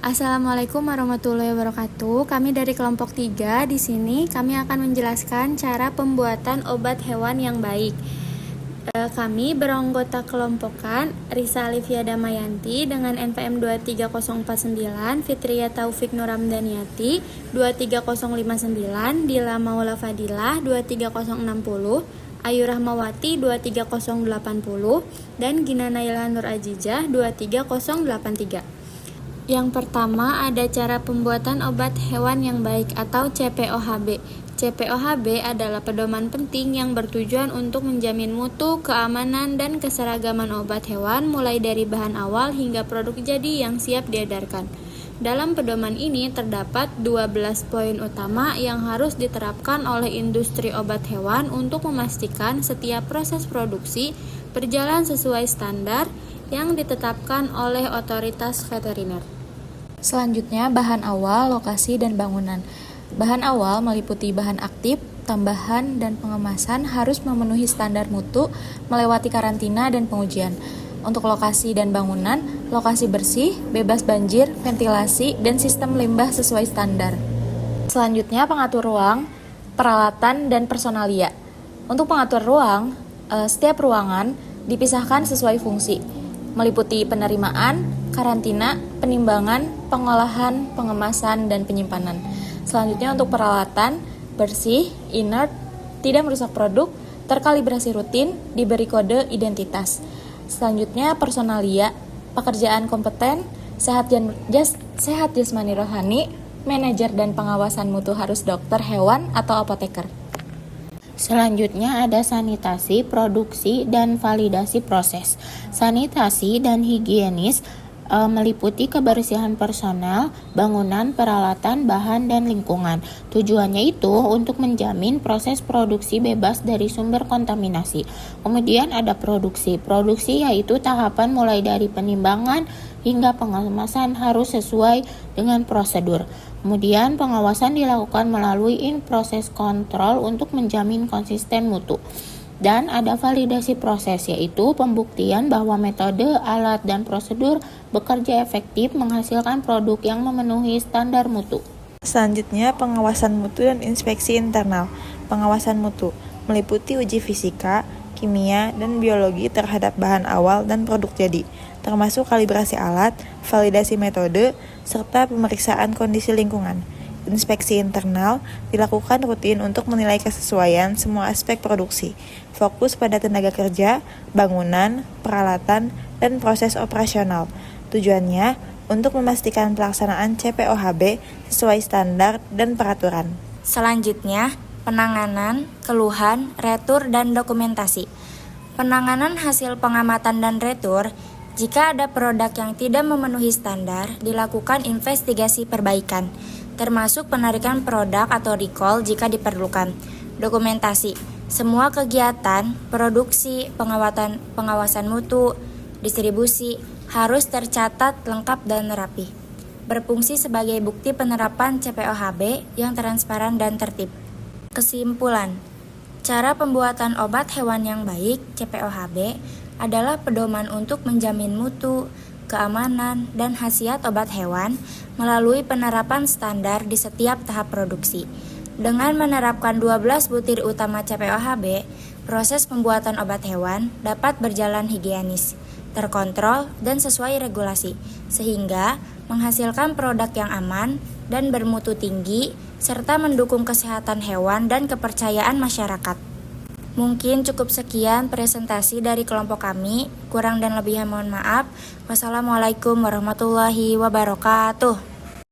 Assalamualaikum warahmatullahi wabarakatuh. Kami dari kelompok 3 di sini kami akan menjelaskan cara pembuatan obat hewan yang baik. Kami beranggota kelompokan Risa Alivia Damayanti dengan NPM 23049, Fitria Taufik Nuramdaniati 23059, Dila Maula Fadilah 23060, Ayu Rahmawati 23080, dan Gina Naila Nur Ajijah 23083. Yang pertama ada cara pembuatan obat hewan yang baik atau CPOHB. CPOHB adalah pedoman penting yang bertujuan untuk menjamin mutu, keamanan, dan keseragaman obat hewan mulai dari bahan awal hingga produk jadi yang siap diedarkan. Dalam pedoman ini terdapat 12 poin utama yang harus diterapkan oleh industri obat hewan untuk memastikan setiap proses produksi berjalan sesuai standar yang ditetapkan oleh otoritas veteriner. Selanjutnya, bahan awal, lokasi, dan bangunan. Bahan awal meliputi bahan aktif, tambahan, dan pengemasan harus memenuhi standar mutu, melewati karantina dan pengujian. Untuk lokasi dan bangunan, lokasi bersih, bebas banjir, ventilasi, dan sistem limbah sesuai standar. Selanjutnya, pengatur ruang, peralatan, dan personalia. Untuk pengatur ruang, setiap ruangan dipisahkan sesuai fungsi, meliputi penerimaan, karantina, penimbangan, pengolahan, pengemasan, dan penyimpanan. Selanjutnya untuk peralatan, bersih, inert, tidak merusak produk, terkalibrasi rutin, diberi kode identitas. Selanjutnya personalia, pekerjaan kompeten, sehat jasmani rohani, manajer dan pengawasan mutu harus dokter hewan atau apoteker. Selanjutnya ada sanitasi, produksi, dan validasi proses. Sanitasi dan higienis meliputi kebersihan personel, bangunan, peralatan, bahan, dan lingkungan. Tujuannya itu untuk menjamin proses produksi bebas dari sumber kontaminasi. Kemudian ada produksi. Produksi yaitu tahapan mulai dari penimbangan hingga pengemasan harus sesuai dengan prosedur. Kemudian pengawasan dilakukan melalui proses kontrol untuk menjamin konsisten mutu. Dan ada validasi proses, yaitu pembuktian bahwa metode, alat, dan prosedur bekerja efektif menghasilkan produk yang memenuhi standar mutu. Selanjutnya, pengawasan mutu dan inspeksi internal. Pengawasan mutu meliputi uji fisika, kimia, dan biologi terhadap bahan awal dan produk jadi, termasuk kalibrasi alat, validasi metode, serta pemeriksaan kondisi lingkungan. Inspeksi internal dilakukan rutin untuk menilai kesesuaian semua aspek produksi, fokus pada tenaga kerja, bangunan, peralatan, dan proses operasional. Tujuannya untuk memastikan pelaksanaan CPOHB sesuai standar dan peraturan. Selanjutnya, penanganan, keluhan, retur, dan dokumentasi. Penanganan hasil pengamatan dan retur. Jika ada produk yang tidak memenuhi standar, dilakukan investigasi perbaikan, termasuk penarikan produk atau recall jika diperlukan. Dokumentasi. Semua kegiatan, produksi, pengawasan mutu, distribusi harus tercatat lengkap dan rapi. Berfungsi sebagai bukti penerapan CPOHB yang transparan dan tertib. Kesimpulan, cara pembuatan obat hewan yang baik CPOHB adalah pedoman untuk menjamin mutu, keamanan, dan khasiat obat hewan melalui penerapan standar di setiap tahap produksi. Dengan menerapkan 12 butir utama CPOHB, proses pembuatan obat hewan dapat berjalan higienis, terkontrol, dan sesuai regulasi, sehingga menghasilkan produk yang aman dan bermutu tinggi, serta mendukung kesehatan hewan dan kepercayaan masyarakat. Mungkin cukup sekian presentasi dari kelompok kami. Kurang dan lebihnya mohon maaf. Wassalamualaikum warahmatullahi wabarakatuh.